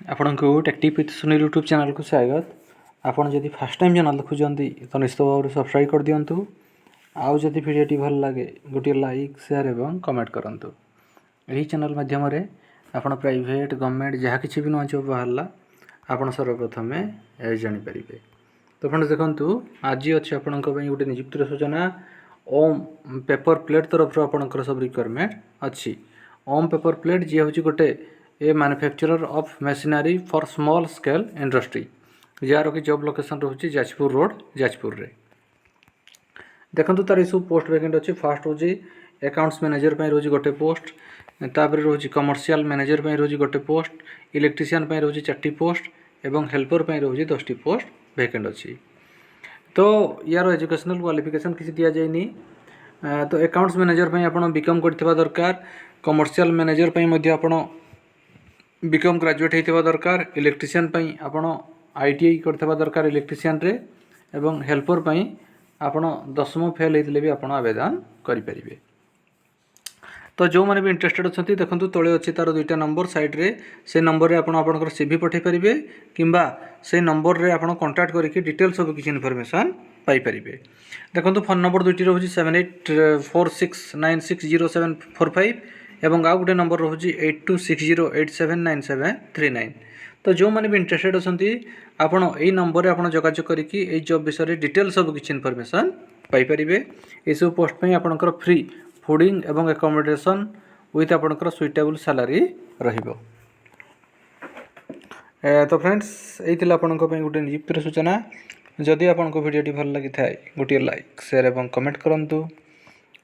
आपण को टेक्टिव with Sunil YouTube channel को स्वागत। आपण जदि फर्स्ट टाइम चैनल देखुंती तो निश्चित भाव में सब्सक्राइब कर दिंतु। आउ जदि वीडियो भल लगे गोटे लाइक शेयर एवं कमेंट करंतु। यही चैनल माध्यम आपण प्राइवेट गवर्नमेंट जहाँ किसी भी नुआ जॉब बाहरला आपण सर्वप्रथम जानीपर। तो फ्रेंड्स देखु आज अच्छे आपण गोटे नियुक्तिर सूचना ओम पेपर प्लेट तरफ आपंकर सब रिक्वायरमेंट अच्छी। ओम पेपर प्लेट जी हूँ गोटे a manufacturer of machinery for small scale industry जार कि जॉब लोकेशन रोचे जाजपुर रोड जाजपुर रे। देखो तार सब पोस्ट वैकेंट अच्छी। फास्ट हूँ अकाउंट्स मैनेजर रोज गोटे पोस्ट, तापर रोज कमर्शियल मैनेजर रोज गोटे पोस्ट, इलेक्ट्रीशियन रोज 4टी पोस्ट एवं हेल्पर रोज 10टी पोस्ट वैकेंट अच्छी। तो यार एजुकेशनल क्वालिफिकेशन किसी दि जाएनी। तो अकाउंट्स मैनेजर आप बीकॉम करथिबा दरकार, कमर्शियल मैनेजर आप बीकॉम ग्रेजुएट होता दरकार, इलेक्ट्रीशियन आपड़ ITI करथिबा दरकार इलेक्ट्रीशियन रे, एवं हेल्पर आपड़ 10th फेल होते भी आप आवेदन करें। तो जो मैंने भी इंटरेस्टेड अच्छा देखो तले अच्छी तार 2टा नंबर साइड रे, से नंबर रे आपन CV पठे पारे किंबा से नंबर रे आपन कांटेक्ट करके डिटेल सब किसी इनफॉरमेशन पाई पारे। देखो फोन नंबर 2टी रोज 7846960745 एवं आउ गोटे नंबर रोज 8260879739। तो जो मैंने भी इंटरेस्टेड अच्छा आपड़ यही नंबर रे आपन जोगाजोग करके ये जॉब विषय डिटेल सब किसी इनफॉरमेशन पाई पारे। ये सब पोस्ट पे आपनकर फ्री फूडिंग एवं एकोमोडेशन विथ आपनकर सुइटेबल सैलरी रहिबो। तो फ्रेंड्स यही आपन गोटे नियुक्तिर सूचना। जदि आपन को वीडियो भल लगी थाए गोटे लाइक शेयर एवं कमेंट करंतु।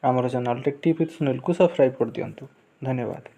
आमर चैनल टेक्टिव विथ सुनील को सब्सक्राइब कर दियंतु। धन्यवाद।